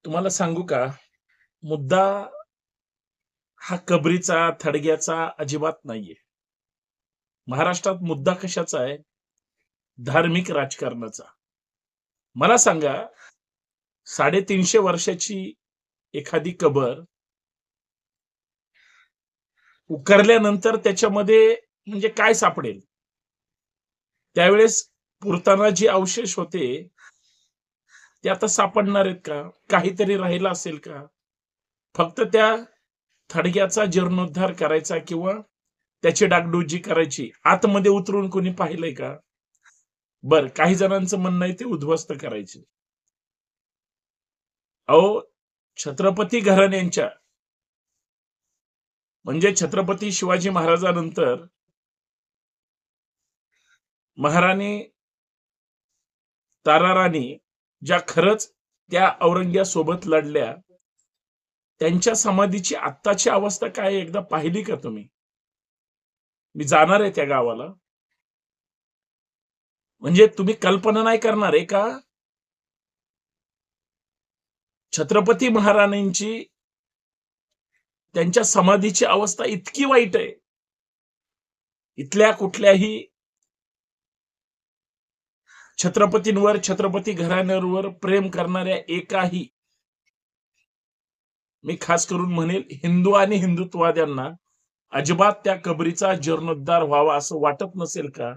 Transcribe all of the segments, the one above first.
तुम्हाला सांगू का? मुद्दा हा कबरीचा, थडग्याचा अजिबात नाहीये. महाराष्ट्रात मुद्दा कशाचा आहे? धार्मिक राजकारणाचा. मला सांगा 350 वर्षाची एखादी कबर उकरल्यानंतर त्याच्यामध्ये म्हणजे काय सापडेल? त्यावेळेस पुरताना जे अवशेष होते, ते आता सापडणार आहेत का? काहीतरी राहिलं असेल का? फक्त त्या थडग्याचा जीर्णोद्धार करायचा किंवा त्याची डागडुजी करायची. आतमध्ये उतरून कोणी पाहिलंय का? बरं, काही जणांचं म्हणणं आहे ते उद्ध्वस्त करायचे. अहो, छत्रपती घराण्यांच्या म्हणजे छत्रपती शिवाजी महाराजांनंतर महाराणी ताराराणी ज्या खरंच त्या औरंग्यासोबत लढल्या, त्यांच्या समाधीची आत्ताची अवस्था काय आहे एकदा पाहिली का तुम्ही? मी जाणार आहे त्या गावाला. म्हणजे तुम्ही कल्पना नाही करणार आहे का छत्रपती महाराणींची त्यांच्या समाधीची अवस्था इतकी वाईट आहे. इथल्या कुठल्याही छत्रपतींवर, छत्रपती घराण्यावर प्रेम करणाऱ्या एकाही मी खास करून म्हणेल हिंदू आणि हिंदुत्ववाद्यांना अजिबात त्या कबरीचा जीर्णोद्धार व्हावा असं वाटत नसेल का?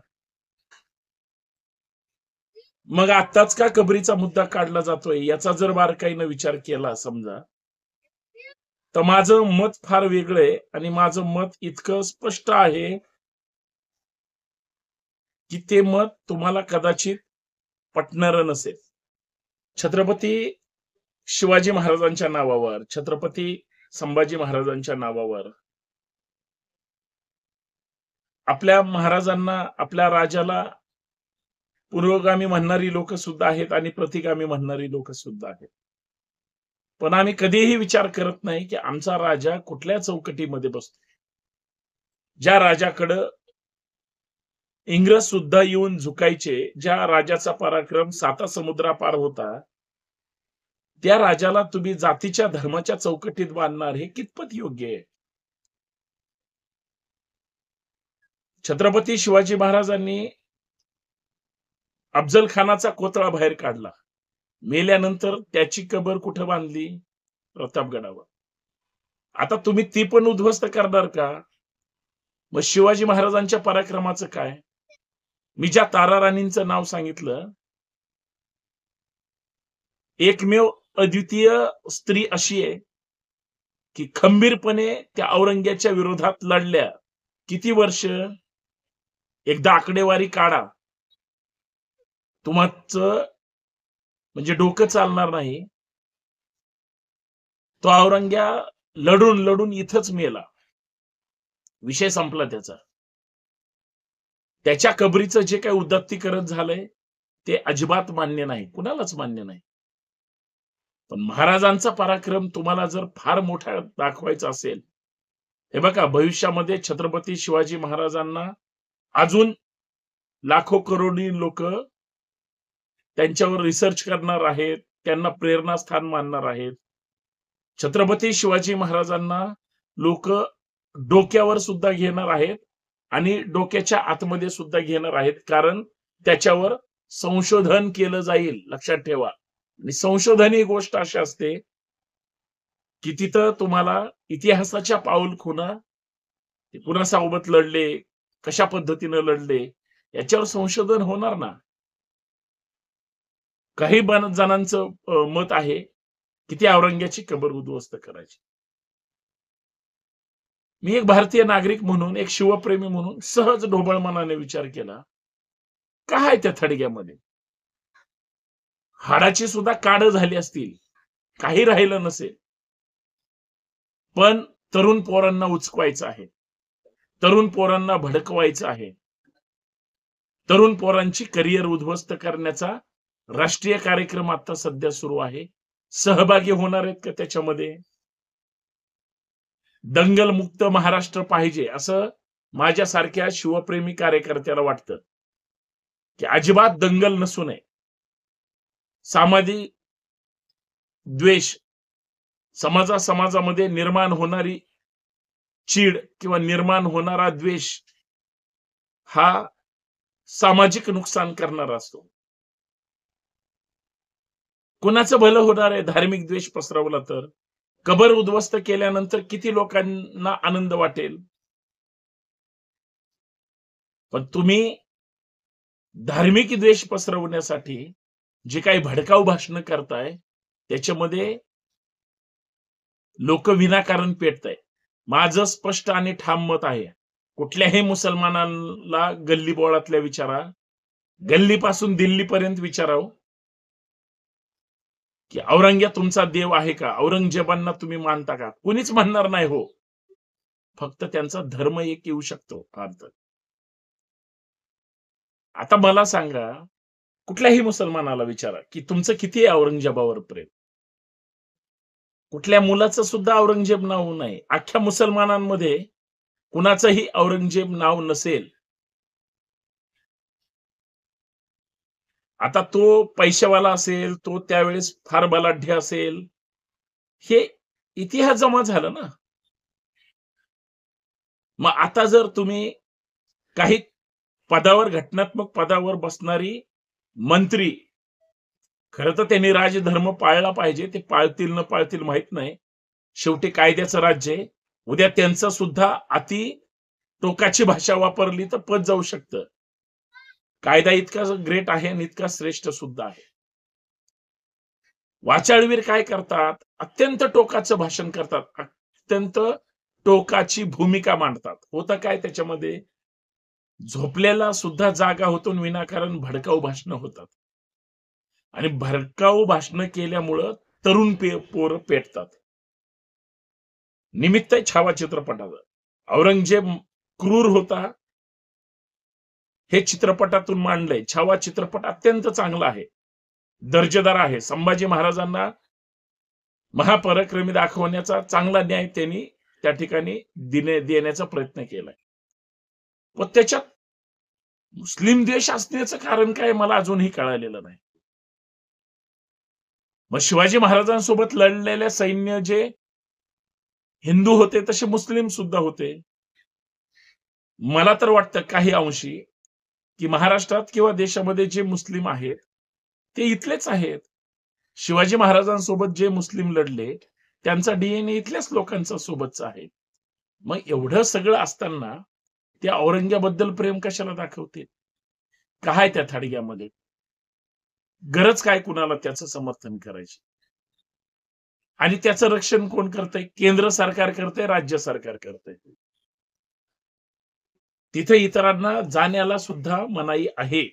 मग आत्ताच का कबरीचा मुद्दा काढला जातोय याचा जर बारकाईनं विचार केला समजा, तर माझं मत फार वेगळं आहे आणि माझं मत इतकं स्पष्ट आहे, की ते मत तुम्हाला कदाचित पटणारं नसेल. छत्रपती शिवाजी महाराजांच्या नावावर, छत्रपती संभाजी महाराजांच्या नावावर आपल्या महाराजांना, आपल्या राजाला पुरोगामी म्हणणारी लोक सुद्धा आहेत आणि प्रतिगामी म्हणणारी लोक सुद्धा आहेत. पण आम्ही कधीही विचार करत नाही, की आमचा राजा कुठल्या चौकटीमध्ये बसतो. ज्या राजाकडं इंग्रज सुद्धा येऊन झुकायचे, ज्या राजाचा पराक्रम 7 समुद्रापार होता, त्या राजाला तुम्ही जातीच्या धर्माच्या चौकटीत बांधणार हे कितपत योग्य आहे? छत्रपती शिवाजी महाराजांनी अफजल खानाचा कोतळा बाहेर काढला. मेल्यानंतर त्याची कबर कुठे बांधली? प्रतापगडावर. आता तुम्ही ती पण उद्ध्वस्त करणार का? मग शिवाजी महाराजांच्या पराक्रमाचं काय? मी ज्या ताराराणींचं नाव सांगितलं, एकमेव अद्वितीय स्त्री अशी आहे, की खंबीरपणे त्या औरंग्याच्या विरोधात लढल्या. किती वर्ष? एकदा आकडेवारी काढा. तुमचं म्हणजे डोकं चालणार नाही. तो औरंग्या लढून इथंच मेला. विषय संपला त्याचा. त्याच्या कबरीचं जे काही उदात्तीकरण झालंय, ते अजिबात मान्य नाही. कुणालाच मान्य नाही. पण महाराजांचा पराक्रम तुम्हाला जर फार मोठा दाखवायचा असेल, हे बघा भविष्यामध्ये छत्रपती शिवाजी महाराजांना अजून लाखो करोडी लोक त्यांच्यावर रिसर्च करणार आहेत, त्यांना प्रेरणास्थान मानणार आहेत. छत्रपती शिवाजी महाराजांना लोक डोक्यावर सुद्धा घेणार आहेत आणि डोक्याच्या आतमध्ये सुद्धा घेणार आहेत, कारण त्याच्यावर संशोधन केलं जाईल. लक्षात ठेवा. आणि संशोधन ही गोष्ट अशी असते, की तिथं तुम्हाला इतिहासाच्या पाऊलखुणा ते कुणासोबत लढले, कशा पद्धतीनं लढले, याच्यावर संशोधन होणार ना. काही जणांचं मत आहे, की ती औरंग्याची कबर उद्ध्वस्त करायची. मी एक भारतीय नागरिक म्हणून, एक शिवप्रेमी म्हणून सहज ढोबळ मनाने विचार केला, काय आहे त्या थडग्यामध्ये? हाडाची सुद्धा काढ झाली असतील, काही राहिलं नसेल. पण तरुण पोरांना उचकवायचं आहे. तरुण पोरांना भडकवायचं आहे. तरुण पोरांची करिअर उद्ध्वस्त करण्याचा राष्ट्रीय कार्यक्रम आता सध्या सुरू आहे. सहभागी होणार आहेत का त्याच्यामध्ये? दंगल मुक्त महाराष्ट्र पाहिजे असं माझ्यासारख्या शिवप्रेमी कार्यकर्त्याला वाटतं, की अजिबात दंगल नसू नये. सामाजिक द्वेष, समाजामध्ये निर्माण होणारी चीड किंवा निर्माण होणारा द्वेष हा सामाजिक नुकसान करणारा असतो. कुणाचं भलं होणार आहे धार्मिक द्वेष पसरवला तर? कबर उद्ध्वस्त केल्यानंतर किती लोकांना आनंद वाटेल? पण तुम्ही धार्मिक द्वेष पसरवण्यासाठी जे काही भडकाऊ भाषणं करताय, त्याच्यामध्ये लोक विनाकारण पेटताय. माझं स्पष्ट आणि ठाम मत आहे. कुठल्याही मुसलमानाला गल्लीबोळातल्या विचारा, गल्लीपासून दिल्लीपर्यंत विचारावं, की औरंग्या तुमचा देव आहे का? औरंगजेबांना तुम्ही मानता का? कुणीच म्हणणार नाही हो. फक्त त्यांचा धर्म एक येऊ शकतो अर्थ. आता मला सांगा, कुठल्याही मुसलमानाला विचारा, की तुमचं किती आहे औरंगजेबावर प्रेम? कुठल्या मुलाचं सुद्धा औरंगजेब नाव नाही. अख्ख्या मुसलमानांमध्ये कुणाचंही औरंगजेब नाव नसेल. आता तो पैशावाला असेल, तो त्यावेळेस फार बलाढ्य असेल, हे इतिहास जमा झाला ना. मग आता जर तुम्ही काही पदावर, घटनात्मक पदावर बसणारी मंत्री, खरं तर त्यांनी राजधर्म पाळला पाहिजे. ते पाळतील न पाळतील माहित नाही. शेवटी कायद्याचं राज्य आहे. उद्या त्यांचं सुद्धा अति टोकाची भाषा वापरली तर पद जाऊ शकतं. कायदा इतका ग्रेट आहे आणि इतका श्रेष्ठ सुद्धा आहे. वाचाळवीर काय करतात? अत्यंत टोकाचं भाषण करतात, अत्यंत टोकाची भूमिका मांडतात. होतं काय त्याच्यामध्ये? झोपलेला सुद्धा जागा होतो, विनाकारण भडकाऊ भाषणं होतात. आणि भडकाऊ भाषणं केल्यामुळं तरुण पोरं पेटतात. निमित्त आहे छावा चित्रपटाचं. औरंगजेब क्रूर होता, हे चित्रपटातून मांडलंय. छावा चित्रपट अत्यंत चांगला आहे, दर्जेदार आहे. संभाजी महाराजांना महापराक्रमी दाखवण्याचा चांगला न्याय त्यांनी त्या ठिकाणी देण्याचा प्रयत्न केलाय. पण त्याच्यात मुस्लिम द्वेष असण्याचं कारण काय मला अजूनही कळालेलं नाही. मग शिवाजी महाराजांसोबत लढलेल्या सैन्य जे हिंदू होते तसे मुस्लिम सुद्धा होते. मला तर वाटतं काही अंशी की महाराष्ट्रात किंवा देशामध्ये जे मुस्लिम आहेत ते इथलेच आहेत. शिवाजी महाराजांसोबत जे मुस्लिम लढले त्यांचा डीएनए इथल्याच लोकांचा सोबतचा आहे. मग एवढं सगळं असताना त्या औरंग्याबद्दल प्रेम कशाला दाखवते? काय त्या थाडग्यामध्ये गरज काय कुणाला त्याचं समर्थन करायची? आणि त्याचं रक्षण कोण करतंय? केंद्र सरकार करतंय, राज्य सरकार करतंय. तिथे इतरांना जाण्याला सुद्धा मनाई आहे.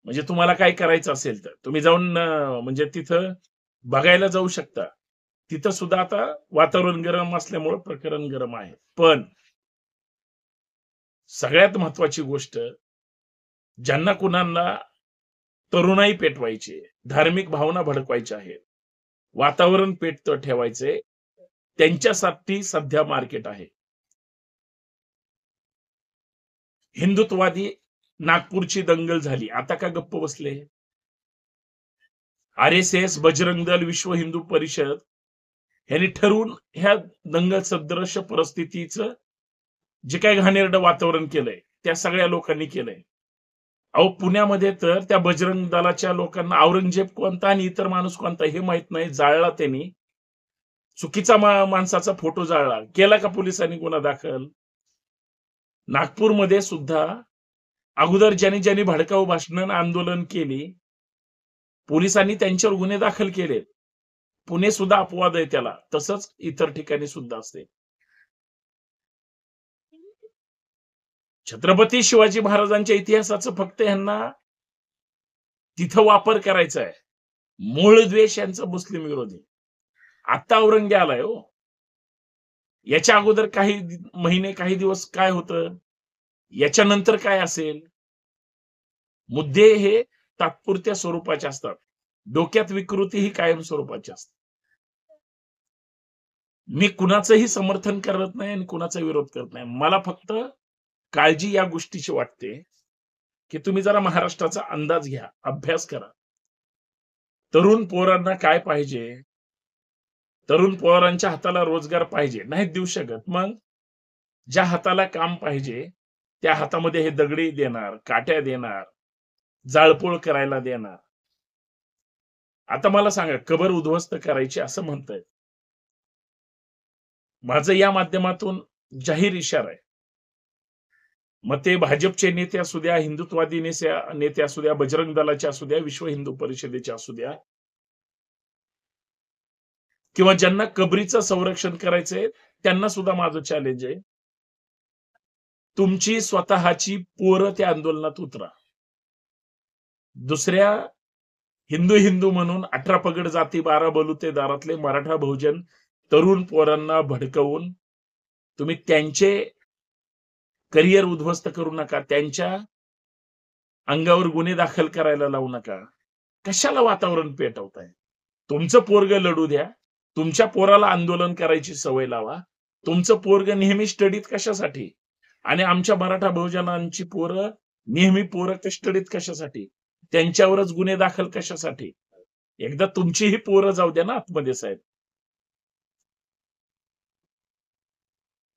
म्हणजे तुम्हाला काय करायचं असेल तर तुम्ही जाऊन म्हणजे तिथं बघायला जाऊ शकता. तिथं सुद्धा आता वातावरण गरम असल्यामुळे प्रकरण गरम आहे. पण सगळ्यात महत्वाची गोष्ट, ज्यांना कुणाला तरुणाई पेटवायची, धार्मिक भावना भडकवायच्या आहेत, वातावरण पेटतं ठेवायचे, त्यांच्यासाठी सध्या मार्केट आहे. हिंदुत्ववादी नागपूरची दंगल झाली, आता का गप्प बसले? RSS, बजरंग दल, विश्व हिंदू परिषद यांनी ठरवून ह्या दंगल सदृश्य परिस्थितीचं जे काही घाणेरडं वातावरण केलंय त्या सगळ्या लोकांनी केलंय. अहो, पुण्यामध्ये तर त्या बजरंग दलाच्या लोकांना औरंगजेब कोणता आणि इतर माणूस कोणता हे माहित नाही, जाळला त्यांनी. चुकीचा माणसाचा फोटो जाळला. केला का पोलिसांनी गुन्हा दाखल? नागपूरमध्ये सुद्धा अगोदर ज्यांनी भडकाऊ भाषण आंदोलन केली, पोलिसांनी त्यांच्यावर गुन्हे दाखल केलेत. पुणे सुद्धा अपवाद आहे त्याला, तसंच इतर ठिकाणी सुद्धा असते. छत्रपती शिवाजी महाराजांच्या इतिहासाचं फक्त यांना तिथं वापर करायचा आहे. मूळ द्वेष यांचा मुस्लिम विरोधी. आता औरंग्य आलाय हो. याच्या अगोदर काही महिने, काही दिवस काय होतं, याच्यानंतर काय असेल? मुद्दे हे तात्पुरत्या स्वरूपाचे असतात. डोक्यात विकृती ही कायम स्वरूपाची असते. मी कुणाचंही समर्थन करत नाही आणि कुणाचा विरोध करत नाही. मला फक्त काळजी या गोष्टीची वाटते की तुम्ही जरा महाराष्ट्राचा अंदाज घ्या, अभ्यास करा. तरुण पोरांना काय पाहिजे? तरुण पोरांच्या हाताला रोजगार पाहिजे. नाहीत देऊ शकत. मग ज्या हाताला काम पाहिजे, त्या हातामध्ये हे दगडी देणार, काट्या देणार, जाळपोळ करायला देणार. आता मला सांगा, कबर उद्ध्वस्त करायची असं म्हणतायत. माझं या माध्यमातून जाहीर इशारा आहे. मग ते भाजपचे नेते असू द्या, हिंदुत्ववादी नेते असू द्या, बजरंग दलाचे असू द्या, विश्व हिंदू परिषदेचे असू द्या, किंवा ज्यांना कबरीचं संरक्षण करायचंय, त्यांना सुद्धा माझं चॅलेंज आहे. तुमची स्वतःची पोरं त्या आंदोलनात उतरा. दुसऱ्या हिंदू म्हणून 18 पगड जाती 12 बलुते दारातले मराठा बहुजन तरुण पोरांना भडकवून तुम्ही त्यांचे करिअर उद्ध्वस्त करू नका. त्यांच्या अंगावर गुन्हे दाखल करायला लावू नका. कशाला वातावरण पेटवताय? तुमचं पोरग लढू द्या. तुमच्या पोराला आंदोलन करायची सवय लावा. तुमचं पोरग नेहमी स्टडीत कशासाठी? आणि आमच्या मराठा बहुजनांची पोरं नेहमी स्टडीत कशासाठी? त्यांच्यावरच गुन्हे दाखल कशासाठी? एकदा तुमचीही पोरं जाऊ द्या ना आतमध्ये साहेब.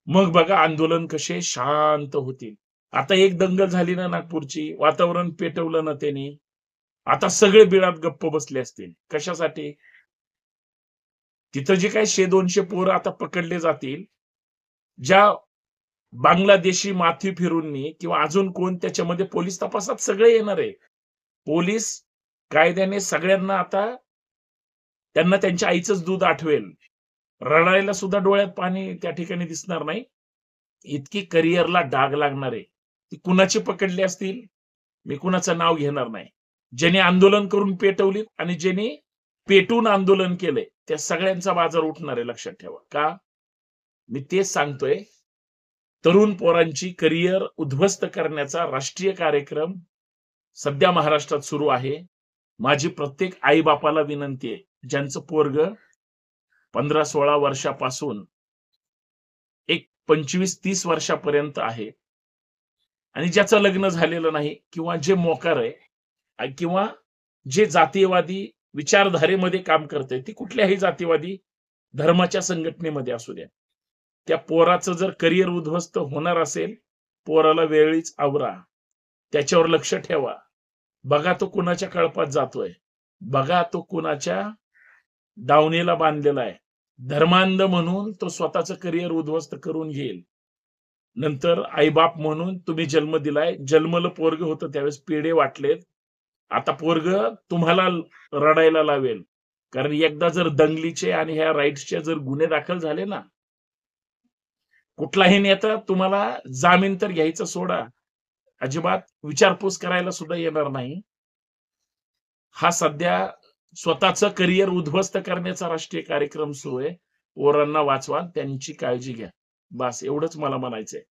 मग बघा आंदोलन कसे शांत होतील. आता एक दंगल झाली ना नागपूरची, वातावरण पेटवलं ना त्यांनी, आता सगळे बिळात गप्प बसले असतील. कशासाठी? तिथं जे काही 100-200 पोरं आता पकडले जातील, ज्या बांगलादेशी माथी फिरूंनी किंवा अजून कोण त्याच्यामध्ये पोलीस तपासात सगळे येणार आहे. पोलीस कायद्याने सगळ्यांना आता त्यांना त्यांच्या आईचंच दूध आठवेल. रडायला सुद्धा डोळ्यात पाणी त्या ठिकाणी दिसणार नाही. इतकी करिअरला डाग लागणार आहे. ती कुणाची पकडली असतील, मी कुणाचं नाव घेणार नाही. ज्यांनी आंदोलन करून पेटवली आणि ज्यांनी पेटून आंदोलन केलंय, त्या सगळ्यांचा बाजार उठणार आहे, लक्षात ठेवा. का? मी तेच सांगतोय. तरुण पोरांची करिअर उद्ध्वस्त करण्याचा राष्ट्रीय कार्यक्रम सध्या महाराष्ट्रात सुरू आहे. माझी प्रत्येक आई बापाला विनंती आहे, ज्यांचं पोरग 15-16 वर्षापासून एक 25-30 वर्षापर्यंत आहे आणि ज्याचं लग्न झालेलं नाही, किंवा जे मोकार आहे, किंवा जे जातीयवादी विचारधारेमध्ये काम करते, ती कुठल्याही जातीवादी धर्माच्या संघटनेमध्ये असू द्या, त्या पोराचं जर करिअर उद्ध्वस्त होणार असेल, पोराला वेळीच आवरा. त्याच्यावर लक्ष ठेवा. बघा तो कुणाच्या कळपात जातोय. बघा तो कुणाच्या दावणीला बांधलेला आहे. धर्मांध म्हणून तो स्वतःचं करिअर उद्ध्वस्त करून घेईल. नंतर आईबाप म्हणून तुम्ही जन्म दिलाय, जन्मलं पोरग होतं त्यावेळेस पेढे वाटलेत. आता पोरग तुम्हाला रडायला लावेल. कारण एकदा जर दंगलीचे आणि ह्या राईट्सचे जर गुन्हे दाखल झाले ना, कुठलाही नेता तुम्हाला जामीन तर घ्यायचं सोडा, अजिबात विचारपूस करायला सुद्धा येणार नाही. हा सध्या स्वतःचं करिअर उद्ध्वस्त करण्याचा राष्ट्रीय कार्यक्रम सुरू आहे. पोरांना वाचवा, त्यांची काळजी घ्या. बस एवढंच मला म्हणायचंय.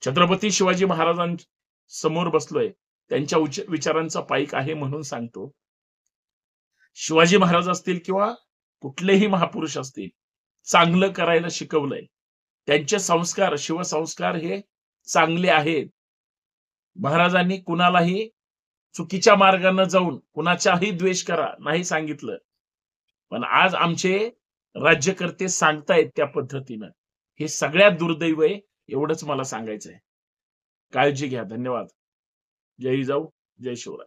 छत्रपती शिवाजी महाराजांसमोर बसलोय, त्यांच्या विचारांचा पाईक आहे म्हणून सांगतो. शिवाजी महाराज असतील किंवा कुठलेही महापुरुष असतील, चांगलं करायला शिकवलंय. त्यांचे संस्कार, शिवसंस्कार हे चांगले आहेत. महाराजांनी कुणालाही चुकीच्या मार्गाने जाऊन कुणाचाही द्वेष करा नाही सांगितलं. पण आज आमचे राज्यकर्ते सांगतायत त्या पद्धतीनं. हे सगळ्यात दुर्दैव आहे. एवढंच मला सांगायचंय. काळजी घ्या. धन्यवाद. जय जिजाऊ, जय शिवराय.